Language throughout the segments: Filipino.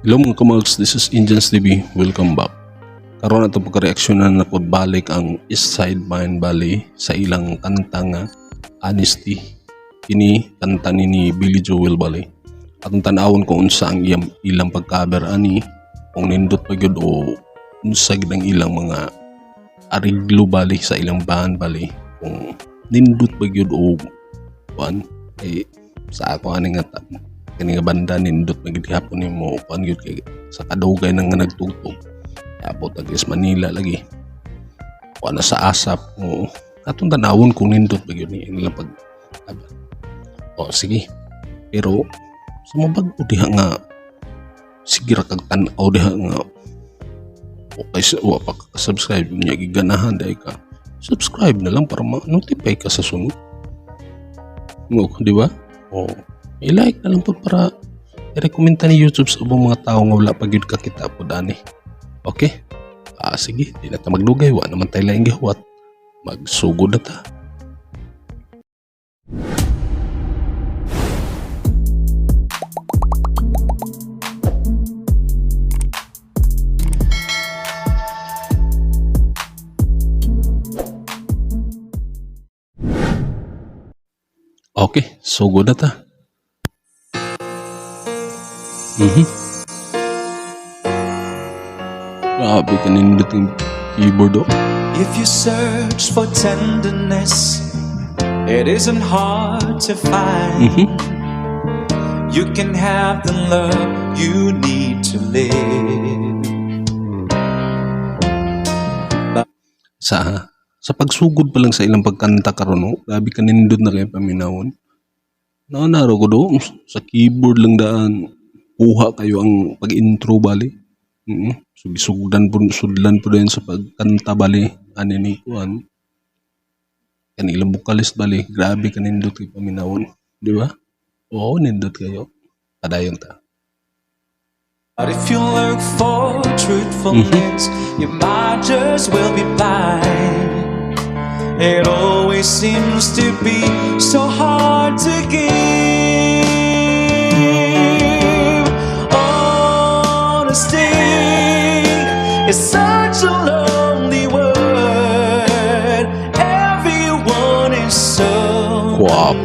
Hello mga kamags, this is Indians TV. Welcome back. Karon ato pagka-reaksyonan na po balik ang East Side Mind Valley sa ilang kanta nga Honesty. Kini kanta ni Billy Joel Valley. Atong tanawon kung unsa ang ilang pag-cover ani, kung nindot pa gyud o unsa gyud ang ilang mga ariglo bali sa ilang band bali. Kung nindot pa gyud o kuan sa ako ani nga kani nga banda nindot magihapon nimo kuan gyud kay sa kadugay nang nga nagtugtog abot agis Manila lagi kuan na sa asap mo atong tanawon kung nindot ba gyud ni ilang pag o sige pero sa mabag-o diha nga sige ra kag tan-aw diha nga okay sa wa pa ka subscribe nya giganahan dai ka subscribe na lang para ma-notify ka sa sunod mo di ba o i-like na lang po para i-recommenda ni YouTube sa ubang mga tao nga wala pa gyud kakita po dani. Okay? Sige, di na ta magdugay, wa naman tayo laing gihuwat. Magsugod na ta. Okay, sugod na ta. Grabe ka nindot yung keyboard oh. If you search for tenderness, it isn't hard to find. You can have the love you need to live. Sa pagsugod pa lang sa ilang pagkanta karon no, grabe ka nindot na kayo paminawon. Naanaro ko do, sa keyboard lang daan, kuha kayo ang pag-intro bali. Sugdan po din sa pagkanta bali. Ano ni kuan? Kanilang bukalis bali. Grabe ka nindot kayo paminawon. Di ba? Oo, nindot kayo. Padayon ta. But if you look for truthfulness, your mind just will be blind. It always seems to be so hard to give. Honesty is such a lonely word. Everyone is so Kwapo.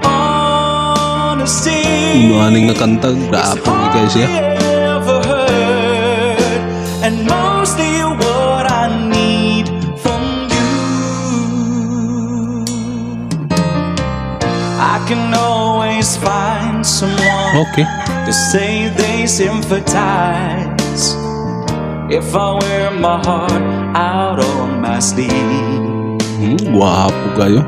honesty. Aning nakanta, grabe ni guys ya. And mostly what I need from you. I can always find someone to say they sympathize if I wear my heart out on my sleeve. Guwapo kayo.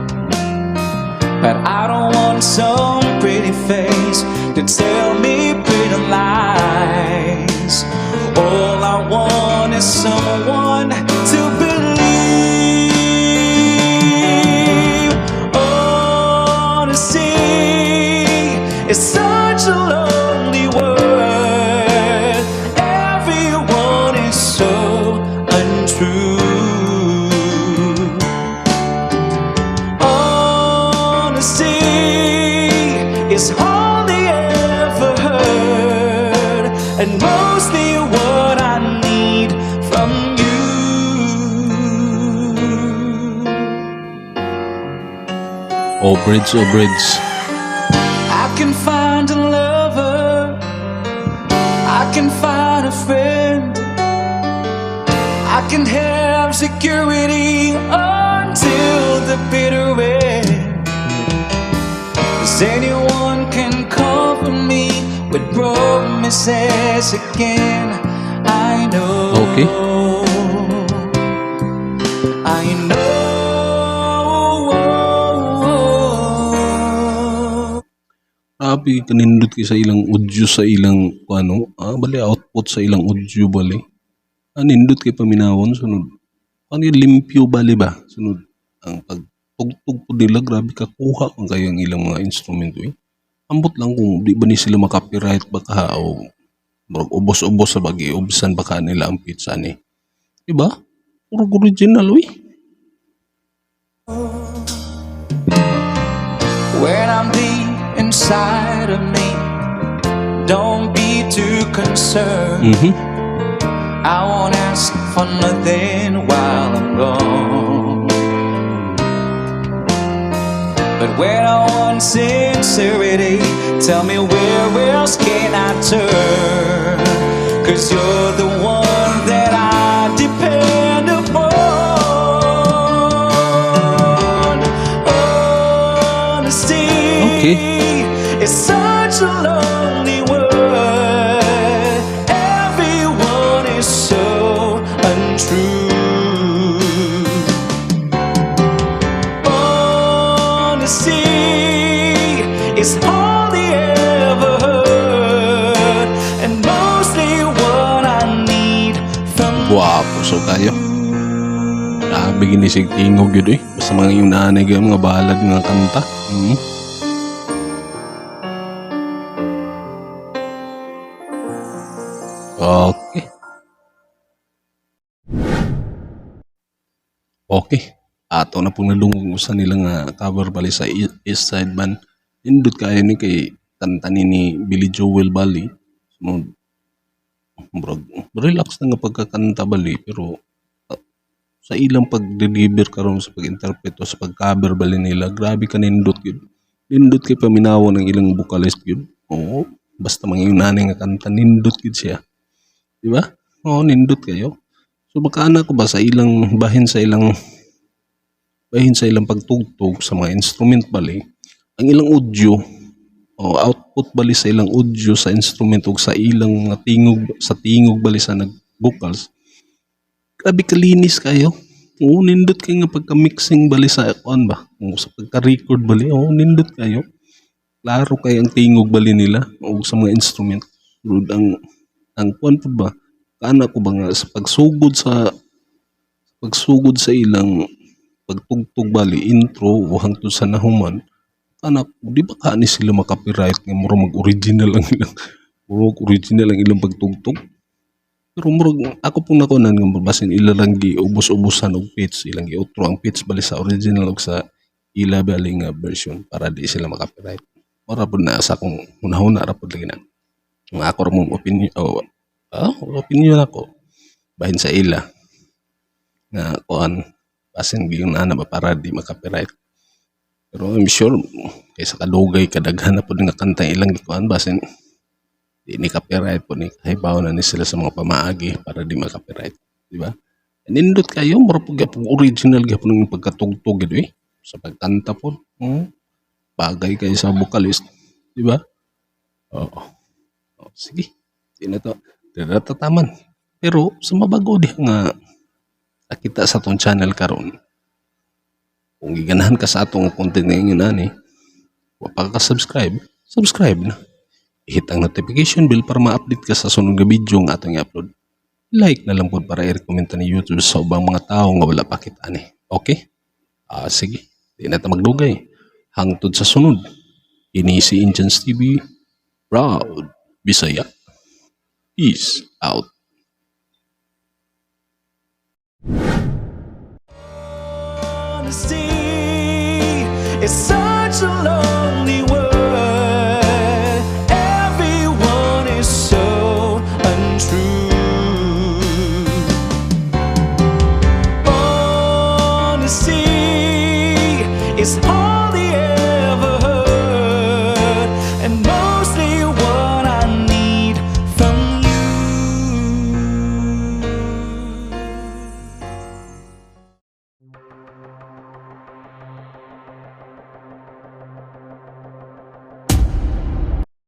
But I don't want some pretty face to tell me pretty lies. All I want is someone to believe. Honesty is such a lonely word. Everyone is so untrue. Honesty is hardly ever heard, and mostly what I need from you. Oh bridge. I can find a lover, I can find a friend, I can have security until the bitter end. 'Cause anyone can cover me with promises again. I know. Okay. I know. Grabe ka nindot kayo sa ilang audio sa ilang ano, bali output sa ilang audio bali. Nindot kayo paminawon sunod. Ano yung limpyo bali ba? Sunod ang pagtugtog po nila, grabe ka kuha ang kayang ilang mga instrumento eh. Ambot lang kung di ba ni sila makapiright baka o ubos-ubos sa bagi, ubisan baka nila ang pizza ni. Diba? Puro original eh. When I'm deep inside inside of me. Don't be too concerned. I won't ask for nothing while I'm gone. But when I want sincerity, tell me where else can I turn? 'Cause you're the one that I depend upon. Honesty is such a lonely word. Everyone is so untrue. Honesty is hardly ever heard, and mostly what I need from Guwapo so kayo. Grabe ginisig tingog yun eh. Basta mga yung nanay mga balad nga kanta. Okay. Okay. Ato na pong nalungong usan nila nga cover bali sa East Side Band. Indot kaya ni kay kanta ni Billy Joel Bali. Bro, relax na nga pagkakanta bali pero sa ilang pag-deliver karon sa pag-interpret o sa pag-cover bali nila, grabe ka nindot yun. Nindot kay paminawa ng ilang vocalist yun. Oo, basta mga yung nanay nga kanta, nindot yun siya. Di ba? Oo, nindot kayo. So makaana ko ba sa ilang bahin sa ilang pagtugtog sa mga instrument bali, ang ilang audio o output bali sa ilang audio sa instrument o sa ilang mga tingog bali sa nag-vocals, grabe kalinis kayo. Oo, nindot kayo nga pagka-mixing bali sa kuan ba? O sa pagka-record bali, oo, nindot kayo. Klaro kayo ang tingog bali nila o sa mga instrument. Pero ang kuan po ba? Kaana ko ba nga sa pagsugod sa ilang pagtugtog bali intro o hangtod sa nahuman, kaana ko di ba kaani sila makapiright nga murag mag-original ang ilang pagtugtog. Pero murag ako pong nakunan nga basin ilang giubos-ubusan og pitch, ilang giutro ang pitch bali sa original ug sa ila bali nga version para di sila makapiright. Ora pud na sa akong hunahuna ra pud lagi na. Ang ako ra mong opinion ako bahin sa ila nga kuan basin giyon na ba para di makapiright. Pero I'm sure kaysa kadugay kadaghan na pud nga kanta ilang gikuan basin di ni copyright po ni kahibaw na ni sila sa mga pamaagi para di makapiright, di ba? Nindot kayo mura pud gyapon original gyapon ng pagkatugtog gid eh sa pagkanta po. Bagay kayo sa vocalist, di ba? Oo. Sige. Di na to. Di na to taman. Pero sa mabago di nga nakita sa atong channel karon. Kung giganahan ka sa atong content ngayon ani, wa pa ka subscribe na. I-hit ang notification bell para ma-update ka sa sunod nga video nga atong i-upload. Like na lang po para i-recommend ni YouTube sa ubang mga tao nga wala pa kita ni. Okay? Sige. Di na ta magdugay. Hangtod sa sunod. Ini si Inchans TV. Proud Bisaya. Peace out. honesty